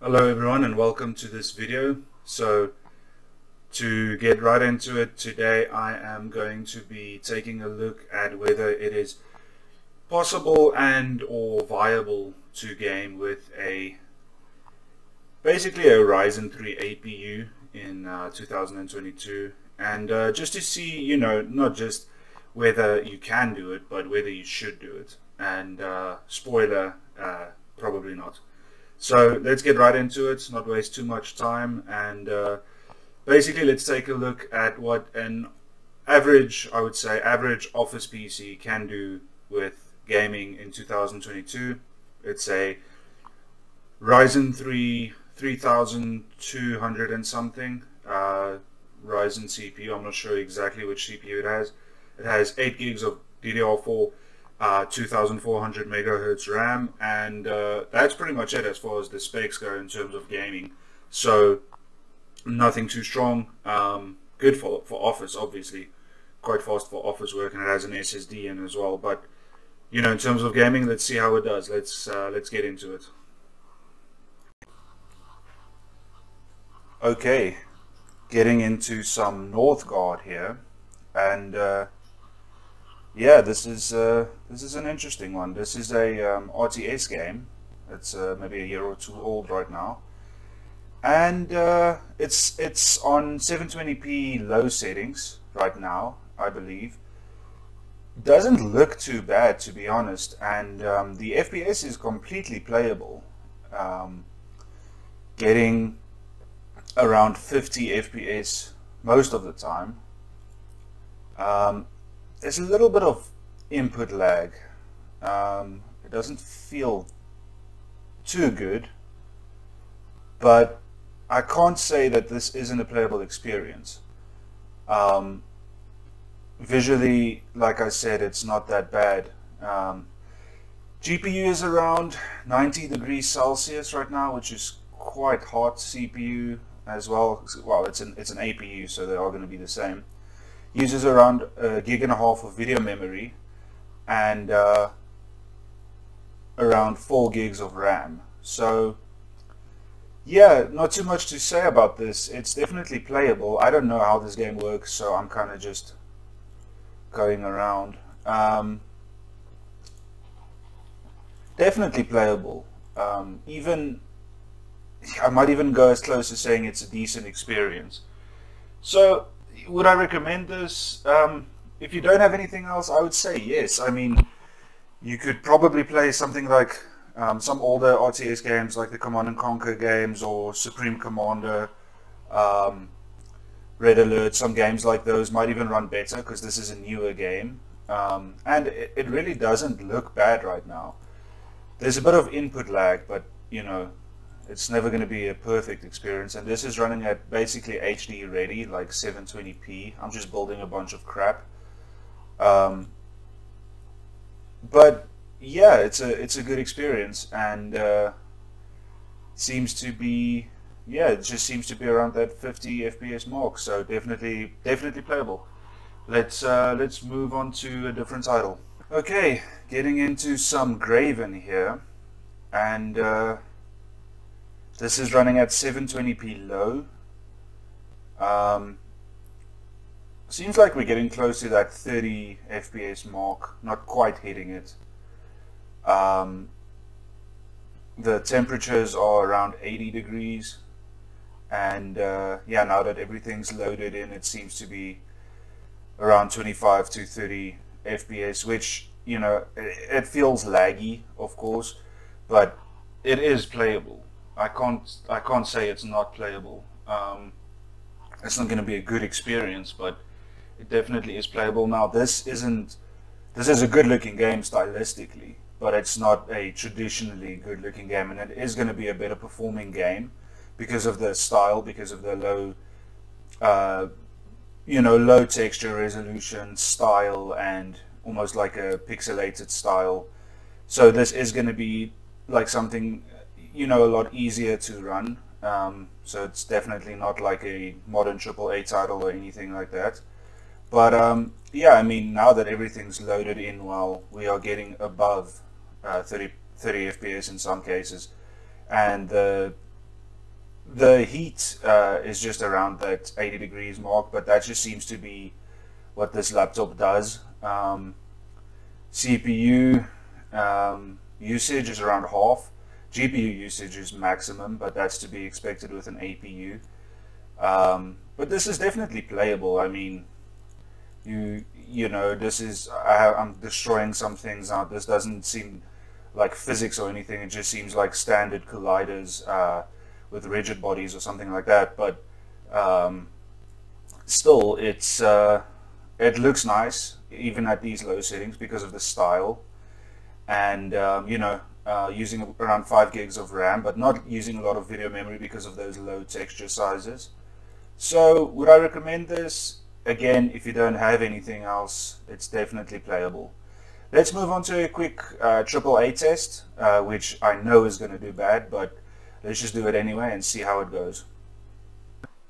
Hello everyone and welcome to this video. So to get right into it, today I am going to be taking a look at whether it is possible and or viable to game with basically a Ryzen 3 APU in 2022, and just to see, not just whether you can do it, but whether you should do it. And spoiler, probably not. So let's get right into it, not waste too much time, and basically let's take a look at what an average, I would say, average office PC can do with gaming in 2022. It's a Ryzen 3 3200 and something Ryzen CPU. I'm not sure exactly which CPU it has. It has 8 gigs of DDR4, 2400 megahertz RAM, and that's pretty much it as far as the specs go in terms of gaming. So nothing too strong. Good for office, obviously, quite fast for office work, and it has an SSD in as well. But in terms of gaming, let's see how it does. Let's get into it. Okay, getting into some Northgard here, and yeah, this is an interesting one. This is a RTS game. It's maybe a year or two old right now, and it's on 720p low settings right now, I believe. Doesn't look too bad, to be honest, and the FPS is completely playable, getting around 50 FPS most of the time. There's a little bit of input lag. It doesn't feel too good, but I can't say that this isn't a playable experience. Visually, like I said, it's not that bad. GPU is around 90 degrees Celsius right now, which is quite hot. CPU as well. Well, it's an APU, so they are going to be the same. Uses around 1.5 gigs of video memory and around 4 gigs of RAM. So yeah, not too much to say about this. It's definitely playable. I don't know how this game works, so I'm kind of just going around. Definitely playable. Even I might even go as close as saying it's a decent experience. So would I recommend this? If you don't have anything else, I would say yes. I mean, you could probably play something like some older RTS games like the Command & Conquer games or Supreme Commander, Red Alert. Some games like those might even run better because this is a newer game. And it really doesn't look bad right now. There's a bit of input lag, but it's never going to be a perfect experience, and this is running at basically HD ready, like 720p. I'm just building a bunch of crap, but yeah, it's a good experience, and seems to be, yeah, it just seems to be around that 50 FPS mark. So definitely playable. Let's move on to a different title. Okay, getting into some Graven here, and this is running at 720p low. Seems like we're getting close to that 30 FPS mark, not quite hitting it. The temperatures are around 80 degrees, and yeah, now that everything's loaded in, it seems to be around 25 to 30 FPS, which, it feels laggy, of course, but it is playable. I can't say it's not playable. It's not going to be a good experience, but it definitely is playable. Now, this is a good-looking game stylistically, but it's not a traditionally good-looking game, and it is going to be a better performing game because of the style, because of the low, low texture resolution style, and almost like a pixelated style. So this is going to be like something, a lot easier to run. So it's definitely not like a modern AAA title or anything like that. But yeah, I mean, now that everything's loaded in well, we are getting above 30 FPS in some cases, and the the heat is just around that 80 degrees mark, but that just seems to be what this laptop does. CPU usage is around half. GPU usage is maximum, but that's to be expected with an APU. But this is definitely playable. I mean, you know, this is I'm destroying some things now. This doesn't seem like physics or anything. It just seems like standard colliders with rigid bodies or something like that. But still, it looks nice even at these low settings because of the style, and you know, using around 5 gigs of RAM, but not using a lot of video memory because of those low texture sizes. So would I recommend this? Again, if you don't have anything else, it's definitely playable. Let's move on to a quick AAA test, which I know is going to do bad, but let's just do it anyway and see how it goes.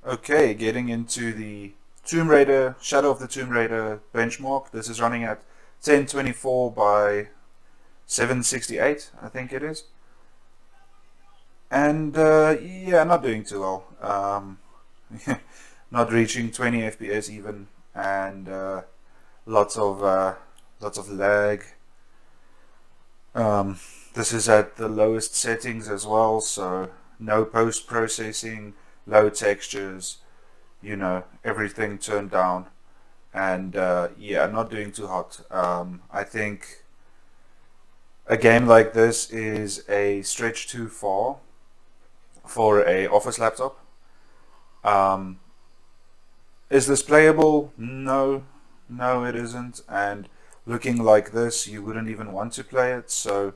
Okay, getting into the Tomb Raider, Shadow of the Tomb Raider benchmark. This is running at 1024 by 768, I think it is. And yeah, not doing too well. Not reaching 20 FPS even, and lots of lag. This is at the lowest settings as well, so no post-processing, low textures, you know, everything turned down, and yeah, not doing too hot. I think a game like this is a stretch too far for a office laptop. Is this playable? No, it isn't, and looking like this, you wouldn't even want to play it. So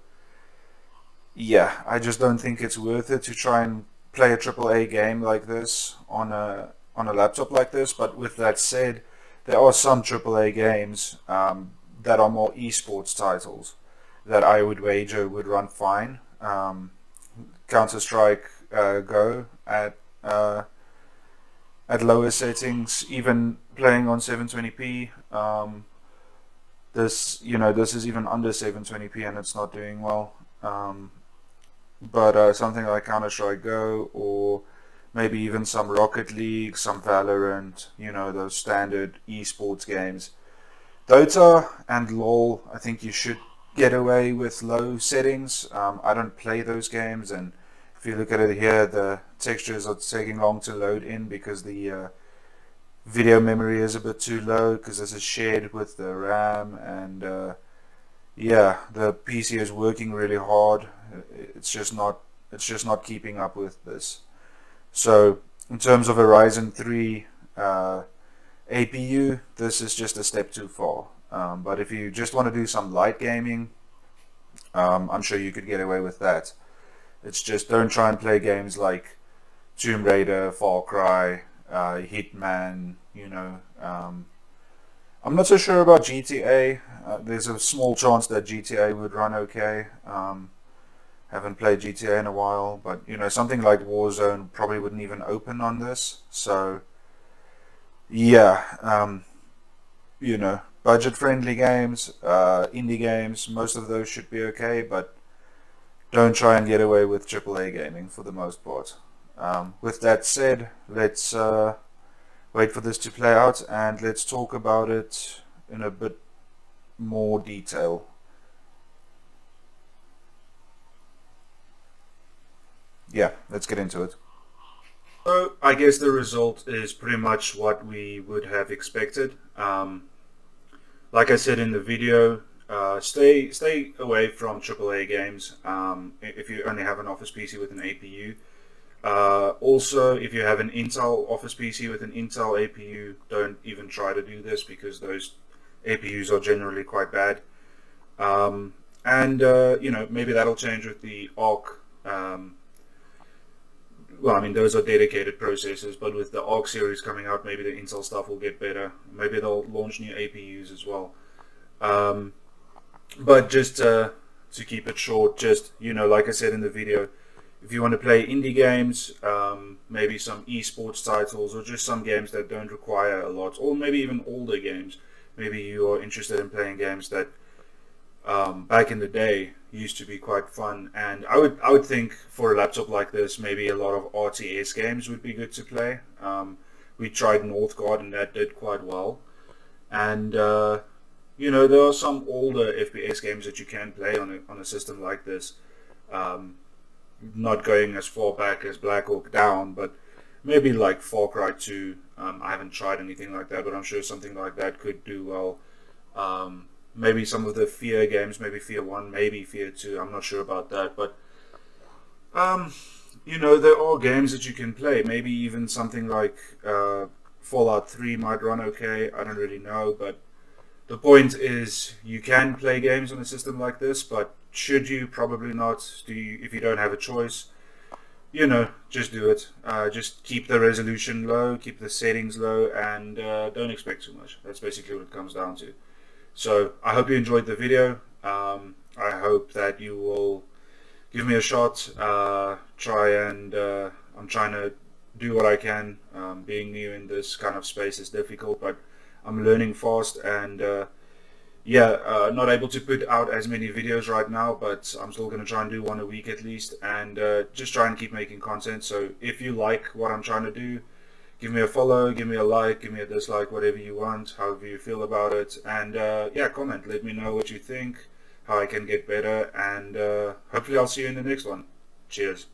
yeah, I just don't think it's worth it to try and play a AAA game like this on a laptop like this. But with that said, there are some AAA games that are more esports titles that I would wager would run fine. Counter-Strike Go at lower settings, even playing on 720p. This, you know, this is even under 720p and it's not doing well. But something like Counter-Strike Go, or maybe even some Rocket League, some Valorant, you know, those standard esports games. Dota and LoL, I think you should get away with low settings. I don't play those games, and if you look at it here, the textures are taking long to load in because the video memory is a bit too low, because this is shared with the RAM, and yeah, the PC is working really hard. It's just not keeping up with this. So in terms of a Ryzen 3 APU, this is just a step too far. But if you just want to do some light gaming, I'm sure you could get away with that. It's just don't try and play games like Tomb Raider, Far Cry, Hitman, you know. I'm not so sure about GTA. There's a small chance that GTA would run okay. Haven't played GTA in a while, but you know, something like Warzone probably wouldn't even open on this. So yeah, you know, budget-friendly games, indie games, most of those should be okay, but don't try and get away with AAA gaming for the most part. With that said, let's wait for this to play out and let's talk about it in a bit more detail. Yeah, let's get into it. So I guess the result is pretty much what we would have expected. Like I said in the video, stay away from AAA games if you only have an Office PC with an APU. Also, if you have an Intel Office PC with an Intel APU, don't even try to do this because those APUs are generally quite bad. You know, maybe that'll change with the ARC. Well, I mean, those are dedicated processors, but with the ARC series coming out, maybe the Intel stuff will get better. Maybe they'll launch new APUs as well. But just to keep it short, just, you know, like I said in the video, if you want to play indie games, maybe some esports titles, or just some games that don't require a lot, or maybe even older games. Maybe you are interested in playing games that back in the day, used to be quite fun, and I would think for a laptop like this, maybe a lot of RTS games would be good to play. We tried Northgard and that did quite well, and you know, there are some older FPS games that you can play on a system like this. Not going as far back as Black Hawk Down, but maybe like Far Cry 2. I haven't tried anything like that, but I'm sure something like that could do well. Maybe some of the Fear games, maybe Fear 1, maybe Fear 2. I'm not sure about that, but you know, there are games that you can play. Maybe even something like Fallout 3 might run okay. I don't really know, but the point is you can play games on a system like this, but should you? Probably not. If you don't have a choice, you know, just do it. Just keep the resolution low, keep the settings low, and don't expect too much. That's basically what it comes down to. So I hope you enjoyed the video. I hope that you will give me a shot. I'm trying to do what I can. Being new in this kind of space is difficult, but I'm learning fast, and yeah, not able to put out as many videos right now, but I'm still going to try and do one a week at least, and just try and keep making content. So if you like what I'm trying to do, give me a follow, give me a like, give me a dislike, whatever you want, however you feel about it, and yeah, comment, let me know what you think, how I can get better, and hopefully I'll see you in the next one. Cheers.